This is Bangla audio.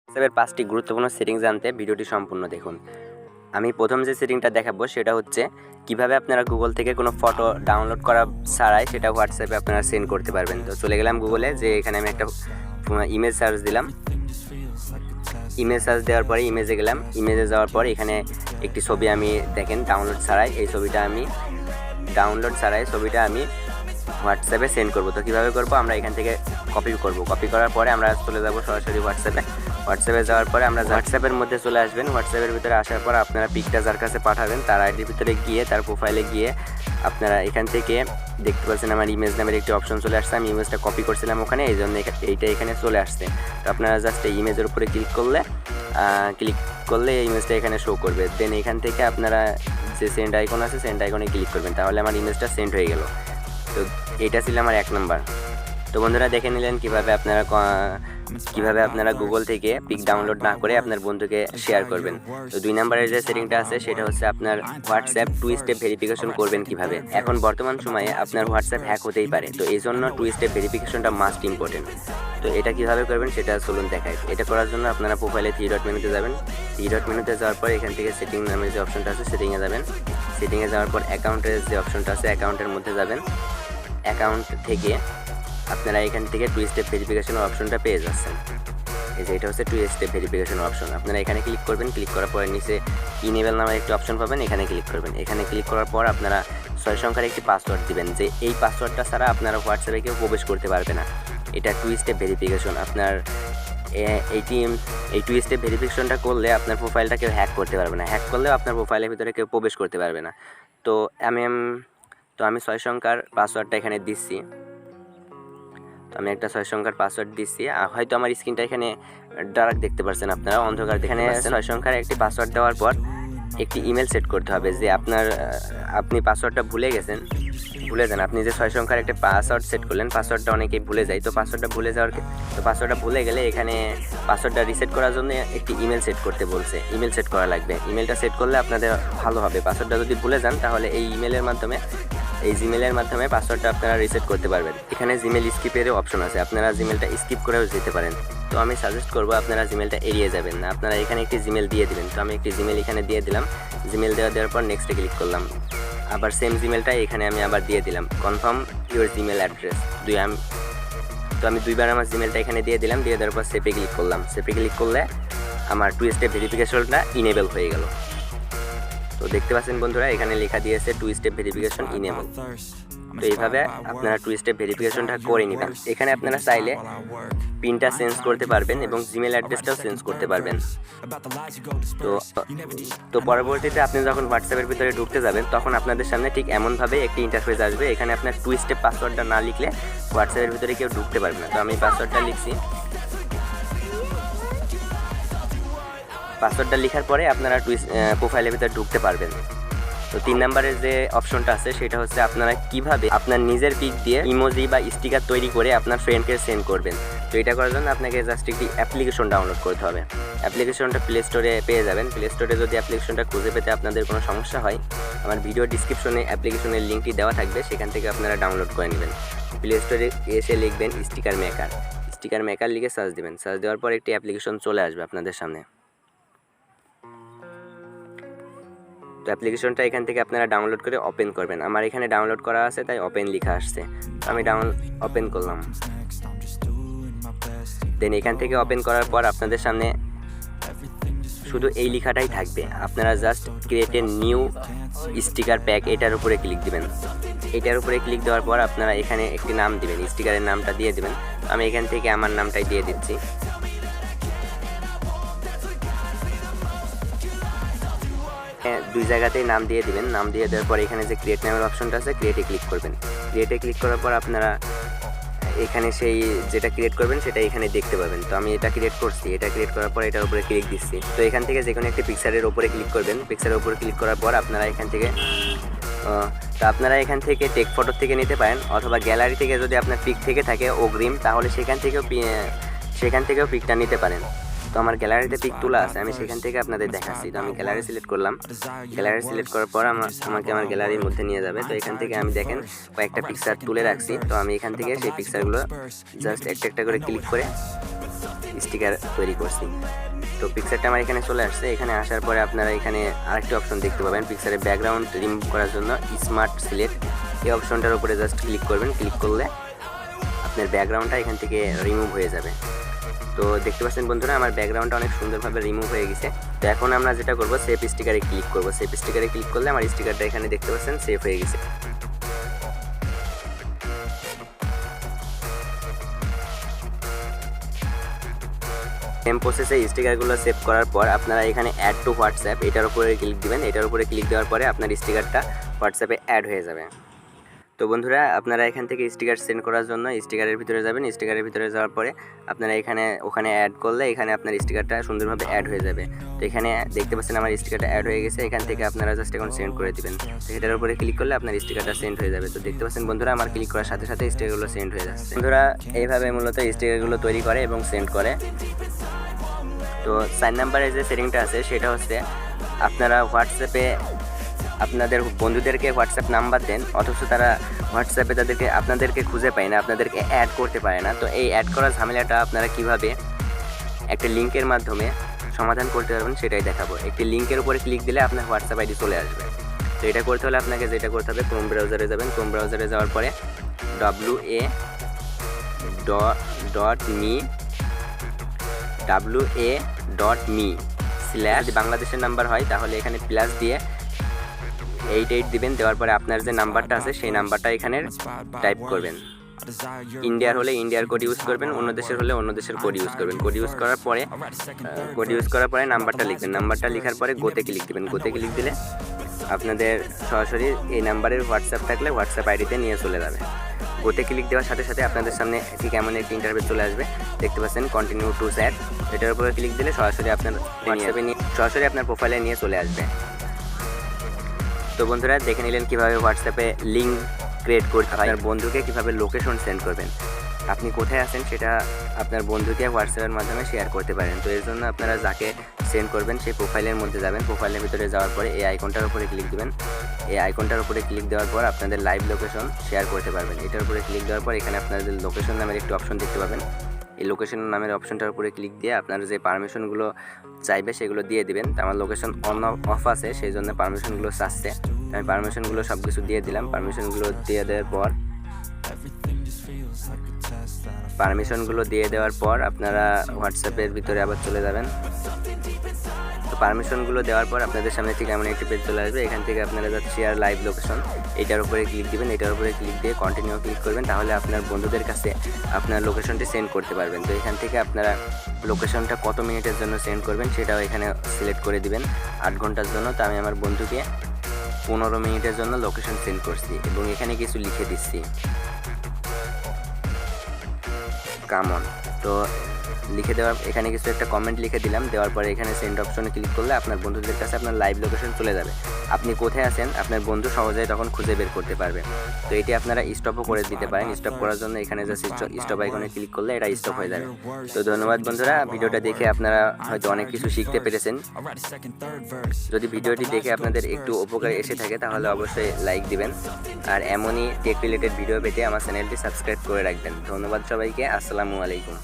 হোয়াটসঅ্যাপের 5টি গুরুত্বপূর্ণ সেটিং জানতে ভিডিওটি সম্পূর্ণ দেখুন। আমি প্রথম যে সেটিংটা দেখাবো সেটা হচ্ছে কিভাবে আপনারা গুগল থেকে কোনো ফটো ডাউনলোড করা ছাড়াই সেটা হোয়াটসঅ্যাপে আপনারা সেন্ড করতে পারবেন। তো চলে গেলাম গুগলে, যে এখানে আমি একটা ইমেজ সার্চ দিলাম। ইমেজ সার্চ দেওয়ার পরে ইমেজে গেলাম। ইমেজে যাওয়ার পর এখানে একটি ছবি আমি দেখেন ডাউনলোড ছাড়াই এই ছবিটা আমি হোয়াটসঅ্যাপে সেন্ড করব। তো কীভাবে করব, আমরা এখান থেকে কপি করব। কপি করার পরে আমরা চলে যাব সরাসরি হোয়াটসঅ্যাপে যাওয়ার পরে আমরা হোয়াটসঅ্যাপের মধ্যে চলে আসবেন। হোয়াটসঅ্যাপের ভিতরে আসার পর আপনারা পিকটা যার কাছে পাঠাবেন তার আইডির ভিতরে গিয়ে তার প্রোফাইলে গিয়ে আপনারা এখান থেকে দেখতে পাচ্ছেন আমার ইমেজ নামের একটি অপশন চলে আসছে। আমি ইমেজটা কপি করছিলাম ওখানে, এই জন্য এইটা এখানে চলে আসছে। তো আপনারা জাস্ট এই ইমেজের উপরে ক্লিক করলে এই ইমেজটা এখানে শো করবে। দেন এখান থেকে আপনারা যে সেন্ড আইকন আছে সেন্ড আইকনে ক্লিক করবেন, তাহলে আমার ইমেজটা সেন্ড হয়ে গেল। তো এটা ছিল আমার 1 নম্বর। তো বন্ধুরা দেখে নিলেন কিভাবে আপনারা গুগল থেকে পিক ডাউনলোড না করে আপনার বন্ধুকে শেয়ার করবেন। তো 2 নম্বরের যে সেটিংটা আছে সেটা হচ্ছে আপনার হোয়াটসঅ্যাপ 2 স্টেপ ভেরিফিকেশন করবেন কিভাবে। এখন বর্তমান সময়ে আপনার হোয়াটসঅ্যাপ হ্যাক হতেই পারে, তো এই জন্য 2 স্টেপ ভেরিফিকেশনটা মাস্ট ইম্পর্টেন্ট। তো এটা কিভাবে করবেন সেটা চলুন দেখাই। এটা করার জন্য আপনারা প্রোফাইলে 3 ডট মেনুতে যাবেন। 3 ডট মেনুতে যাওয়ার পর এখান থেকে সেটিং নামের যে অপশনটা আছে সেটিংয়ে যাবেন। সেটিংয়ে যাওয়ার পর অ্যাকাউন্টের যে অপশনটা আছে অ্যাকাউন্টের মধ্যে যাবেন। অ্যাকাউন্ট থেকে আপনারা এখান থেকে 2 স্টেপ ভেরিফিকেশনের অপশনটা পেয়ে যাচ্ছেন। এই যে এটা হচ্ছে 2 স্টেপ ভেরিফিকেশন অপশন। আপনারা এখানে ক্লিক করবেন। ক্লিক করার পরে নিচে ইনেবল নামের একটি অপশন পাবেন, এখানে ক্লিক করবেন। এখানে ক্লিক করার পর আপনারা 6 সংখ্যার একটি পাসওয়ার্ড দিবেন, যে এই পাসওয়ার্ডটা ছাড়া আপনারা হোয়াটসঅ্যাপে কেউ প্রবেশ করতে পারবে না। এটা 2 স্টেপ ভেরিফিকেশন। আপনার এই 2 স্টেপ ভেরিফিকেশনটা করলে আপনার প্রোফাইলটা কেউ হ্যাক করতে পারবে না। হ্যাক করলেও আপনার প্রোফাইলের ভিতরে কেউ প্রবেশ করতে পারবে না। তো আমি 6 সংখ্যার পাসওয়ার্ডটা এখানে দিচ্ছি। তো আমি একটা 6 সংখ্যার পাসওয়ার্ড দিচ্ছি। হয়তো আমার স্ক্রিনটা এখানে ডার্ক দেখতে পাচ্ছেন আপনারা, অন্ধকার এখানে 6 সংখ্যার একটি পাসওয়ার্ড দেওয়ার পর একটি ইমেল সেট করতে হবে, যে আপনি পাসওয়ার্ডটা ভুলে যান। আপনি যে 6 সংখ্যার একটা পাসওয়ার্ড সেট করলেন, পাসওয়ার্ডটা অনেকেই ভুলে যায়। তো পাসওয়ার্ডটা ভুলে গেলে এখানে পাসওয়ার্ডটা রিসেট করার জন্য একটি ইমেল সেট করতে বলছে। ইমেল সেট করা লাগবে। ইমেলটা সেট করলে আপনাদের ভালো হবে। পাসওয়ার্ডটা যদি ভুলে যান তাহলে এই জিমেলের মাধ্যমে পাসওয়ার্ডটা আপনারা রিসেট করতে পারবেন। এখানে জিমেল স্কিপেরও অপশন আছে, আপনারা জিমেলটা স্কিপ করেও যেতে পারেন। তো আমি সাজেস্ট করবো আপনারা জিমেলটা এড়িয়ে যাবেন না, আপনারা এখানে একটি জিমেল দিয়ে দিবেন। তো আমি একটি জিমেল এখানে দিয়ে দিলাম। জিমেল দেওয়ার পর নেক্সটে ক্লিক করলাম। আবার সেম জিমেলটা এখানে আমি আবার দিয়ে দিলাম, কনফার্ম ইউর জিমেল অ্যাড্রেস। তো আমি 2বার আমার জিমেলটা এখানে দিয়ে দিলাম। দিয়ে দেওয়ার পর সেপে ক্লিক করলাম। সেপে ক্লিক করলে আমার 2 স্টেপ ভেরিফিকেশনটা ইনেবল হয়ে গেল। তো দেখতে পাচ্ছেন বন্ধুরা এখানে লেখা দিয়েছে 2 স্টেপ ভেরিফিকেশন ইনেবল। তো এইভাবে আপনারা 2 স্টেপ ভেরিফিকেশনটা করে নেবেন। এখানে আপনারা চাইলে পিনটা চেঞ্জ করতে পারবেন এবং জিমেল অ্যাড্রেসটাও চেঞ্জ করতে পারবেন। তো পরবর্তীতে আপনি যখন হোয়াটসঅ্যাপের ভিতরে ঢুকতে যাবেন তখন আপনাদের সামনে ঠিক এমনভাবে একটি ইন্টারফেস আসবে। এখানে আপনার 2 স্টেপ পাসওয়ার্ডটা না লিখলে হোয়াটসঅ্যাপের ভিতরে কেউ ঢুকতে পারবে না। তো আমি পাসওয়ার্ডটা লিখছি। পাসওয়ার্ডটা লেখার পরে আপনারা প্রোফাইলের ভিতরে ঢুকতে পারবেন। তো 3 নম্বরের যে অপশনটা আছে সেটা হচ্ছে আপনারা কিভাবে আপনার নিজের পিক দিয়ে ইমোজি বা স্টিকার তৈরি করে আপনার ফ্রেন্ডকে সেন্ড করবেন। তো এটা করার জন্য আপনাকে জাস্ট একটি অ্যাপ্লিকেশন ডাউনলোড করতে হবে। অ্যাপ্লিকেশনটা প্লে স্টোরে পেয়ে যাবেন। প্লে স্টোরে যদি অ্যাপ্লিকেশনটা খুঁজে পেতে আপনাদের কোনো সমস্যা হয়, আমার ভিডিও ডিসক্রিপশনে অ্যাপ্লিকেশনের লিঙ্কটি দেওয়া থাকবে, সেখান থেকে আপনারা ডাউনলোড করে নেবেন। প্লে স্টোরে এসে লিখবেন স্টিকার মেকার লিখে সার্চ দেবেন। সার্চ দেওয়ার পর একটি অ্যাপ্লিকেশন চলে আসবে আপনাদের সামনে। তো অ্যাপ্লিকেশনটা এখান থেকে আপনারা ডাউনলোড করে ওপেন করবেন। আমার এখানে ডাউনলোড করা আছে তাই ওপেন লেখা আসছে। আমি ওপেন করলাম। দেন এখান থেকে ওপেন করার পর আপনাদের সামনে শুধু এই লেখাটাই থাকবে। আপনারা just create a new sticker pack এটার উপরে ক্লিক দিবেন। এটার উপরে ক্লিক দেওয়ার পর আপনারা এখানে একটি নাম দিবেন, স্টিকারের নামটা দিয়ে দিবেন। আমি এখান থেকে আমার নামটাই দিয়ে দিচ্ছি। দুই জায়গাতেই নাম দিয়ে দিবেন। নাম দিয়ে দেওয়ার পর এখানে যে ক্রিয়েট নামের অপশনটা আছে ক্রিয়েটে ক্লিক করবেন। ক্রিয়েটে ক্লিক করার পর আপনারা এখানে সেই যেটা ক্রিয়েট করবেন সেটা এখানে দেখতে পাবেন। তো আমি এটা ক্রিয়েট করছি। এটা ক্রিয়েট করার পর এটার উপরে ক্লিক দিচ্ছি। তো এখান থেকে যে কোনো একটি পিকচারের উপরে ক্লিক করবেন। পিকচারের উপরে ক্লিক করার পর আপনারা এখান থেকে টেক ফটো থেকে নিতে পারেন, অথবা গ্যালারি থেকে যদি আপনার পিক থেকে থাকে অগ্রিম, তাহলে সেখান থেকেও পিকটা নিতে পারেন। তো আমার গ্যালারিতে পিক তোলা আছে, আমি সেখান থেকে আপনাদের দেখাচ্ছি। তো আমি গ্যালারি সিলেক্ট করলাম, গ্যালারি সিলেক্ট করার পর আমাকে আমার গ্যালারির মধ্যে নিয়ে যাবে। তো এখান থেকে আমি দেখেন কয়েকটা পিকচার তুলে রাখছি। তো আমি এখান থেকে সেই পিকচারগুলো জাস্ট একটা একটা করে ক্লিক করে স্টিকার তৈরি করছি। তো পিকচারটা আমার এখানে চলে আসছে। এখানে আসার পরে আপনারা এখানে আরেকটি অপশন দেখতে পাবেন, পিকচারের ব্যাকগ্রাউন্ড রিমুভ করার জন্য স্মার্ট সিলেক্ট, এই অপশনটার উপরে জাস্ট ক্লিক করবেন। ক্লিক করলে আপনার ব্যাকগ্রাউন্ডটা এখান থেকে রিমুভ হয়ে যাবে। তো দেখতে পাচ্ছেন বন্ধুরা, আমার ব্যাকগ্রাউন্ডটা অনেক সুন্দরভাবে রিমুভ হয়ে গেছে। তো এখন আমরা যেটা করব, সেভ স্টিকারে ক্লিক করব। সেভ স্টিকারে ক্লিক করলে আমার স্টিকারটা এখানে দেখতে পাচ্ছেন সেভ হয়ে গেছে। সেম প্রসেসে স্টিকারগুলো সেভ করার পর আপনারা এখানে অ্যাড টু হোয়াটসঅ্যাপ, এটার উপরে ক্লিক দিবেন। এটার উপরে ক্লিক দেওয়ার পরে আপনার স্টিকারটা হোয়াটসঅ্যাপে অ্যাড হয়ে যাবে। তো বন্ধুরা, আপনারা এখান থেকে স্টিকার সেন্ড করার জন্য স্টিকারের ভিতরে যাবেন। স্টিকারের ভিতরে যাওয়ার পরে আপনারা ওখানে অ্যাড করলে এখানে আপনার স্টিকারটা সুন্দরভাবে অ্যাড হয়ে যাবে। তো এখানে দেখতে পাচ্ছেন আমার স্টিকারটা অ্যাড হয়ে গেছে। এখান থেকে আপনারা জাস্ট এখন সেন্ড করে দিবেন। তো এটার উপরে ক্লিক করলে আপনার স্টিকারটা সেন্ড হয়ে যাবে। তো দেখতে পাচ্ছেন বন্ধুরা, আমার ক্লিক করার সাথে সাথে স্টিকারগুলো সেন্ড হয়ে যাচ্ছে। বন্ধুরা, এইভাবে মূলত স্টিকারগুলো তৈরি করে এবং সেন্ড করে। তো 4 নম্বরে যে সেটিংটা আছে সেটা হচ্ছে, আপনারা হোয়াটসঅ্যাপে আপনাদের বন্ধুদেরকে হোয়াটসঅ্যাপ নাম্বার দেন, অথচ তারা হোয়াটসঅ্যাপে আপনাদেরকে খুঁজে পায় না, আপনাদেরকে অ্যাড করতে পারে না। তো এই অ্যাড করার ঝামেলাটা আপনারা কিভাবে একটা লিঙ্কের মাধ্যমে সমাধান করতে পারবেন সেটাই দেখাবো। একটি লিঙ্কের উপরে ক্লিক দিলে আপনার হোয়াটসঅ্যাপ আইডি চলে আসবে। তো এটা করতে হলে আপনাকে যেটা করতে হবে, ক্রোম ব্রাউজারে যাবেন। ক্রোম ব্রাউজারে যাওয়ার পরে wa.me/ বাংলাদেশের নাম্বার হয় তাহলে এখানে প্লাস দিয়ে 88 দিবেন। দেওয়ার পরে আপনার যে নাম্বারটা আছে সেই নাম্বারটা এখানে টাইপ করবেন। ইন্ডিয়ার হলে ইন্ডিয়ার কোড ইউজ করবেন, অন্য দেশের হলে অন্য দেশের কোড ইউজ করবেন। কোড ইউজ করার পরে নাম্বারটা লিখবেন। নাম্বারটা লেখার পরে গোতে ক্লিক দিবেন। গোতে ক্লিক দিলে আপনাদের সরাসরি এই নাম্বারের হোয়াটসঅ্যাপ থাকলে হোয়াটসঅ্যাপ আইডিতে নিয়ে চলে যাবে। গোতে ক্লিক দেওয়ার সাথে সাথে আপনাদের সামনে ঠিক এমন একটি ইন্টারভিউ চলে আসবে। দেখতে পাচ্ছেন কন্টিনিউ টু চ্যাট, এটার উপরে ক্লিক দিলে সরাসরি আপনার হোয়াটসঅ্যাপে সরাসরি আপনার প্রোফাইলে নিয়ে চলে আসবে। তো বন্ধুরা, দেখে নিলেন কীভাবে হোয়াটসঅ্যাপে লিঙ্ক ক্রিয়েট করতে হয়, আপনার বন্ধুকে কীভাবে লোকেশন সেন্ড করবেন। আপনি কোথায় আছেন সেটা আপনার বন্ধুকে হোয়াটসঅ্যাপের মাধ্যমে শেয়ার করতে পারেন। তো এর জন্য আপনারা যাকে সেন্ড করবেন সেই প্রোফাইলের মধ্যে যাবেন। প্রোফাইলের ভিতরে যাওয়ার পরে এই আইকনটার উপরে ক্লিক দিবেন। এই আইকনটার উপরে ক্লিক দেওয়ার পর আপনাদের লাইভ লোকেশন শেয়ার করতে পারবেন। এটার উপরে ক্লিক দেওয়ার পর এখানে আপনাদের লোকেশন নামের একটি অপশন দেখতে পাবেন। এই লোকেশন নামের অপশনটার উপরে ক্লিক দিয়ে আপনারা যে পারমিশনগুলো চাইবে সেগুলো দিয়ে দিবেন। তো আমার লোকেশন অন অফ আছে, সেই জন্য পারমিশনগুলো চাচ্ছে। আমি পারমিশনগুলো সব কিছু দিয়ে দিলাম। পারমিশনগুলো দিয়ে দেওয়ার পর আপনারা হোয়াটসঅ্যাপের ভিতরে আবার চলে যাবেন। তো পারমিশনগুলো দেওয়ার পর আপনাদের সামনে ঠিক এমন একটি পেজ চলে আসবে। এখান থেকে আপনারা যাতে শেয়ার লাইভ লোকেশন, এটার উপরে ক্লিক দিবেন। এটার উপরে ক্লিক দিয়ে কন্টিনিউ ক্লিক করবেন, তাহলে আপনার বন্ধুদের কাছে আপনার লোকেশনটি সেন্ড করতে পারবেন। তো এখান থেকে আপনারা লোকেশনটা কত মিনিটের জন্য সেন্ড করবেন সেটাও এখানে সিলেক্ট করে দিবেন, 8 ঘন্টার জন্য। তো আমি আমার বন্ধুকে 15 মিনিটের জন্য লোকেশন সেন্ড করছি এবং এখানে কিছু লিখে দিচ্ছি, কামন। তো লিখে দেওয়ার এখানে কিছু একটা কমেন্ট লিখে দিলাম। দেওয়ার পরে এখানে সেন্ড অপশনে ক্লিক করলে আপনার বন্ধুদের কাছে আপনার লাইভ লোকেশন চলে যাবে। আপনি কোথায় আছেন আপনার বন্ধু সহজেই তখন খুঁজে বের করতে পারবে। তো এটি আপনারা স্টপও করে দিতে পারেন। স্টপ করার জন্য এখানে জাস্ট স্টপ আইকনে ক্লিক করলে এটা স্টপ হয়ে যাবে। তো ধন্যবাদ বন্ধুরা, ভিডিওটা দেখে আপনারা হয়তো অনেক কিছু শিখতে পেরেছেন। যদি ভিডিওটি দেখে আপনাদের একটু উপকার এসে থাকে তাহলে অবশ্যই লাইক দিবেন, আর এমনই টেক রিলেটেড ভিডিও পেতে আমার চ্যানেলটি সাবস্ক্রাইব করে রাখবেন। ধন্যবাদ সবাইকে, আসসালামু আলাইকুম।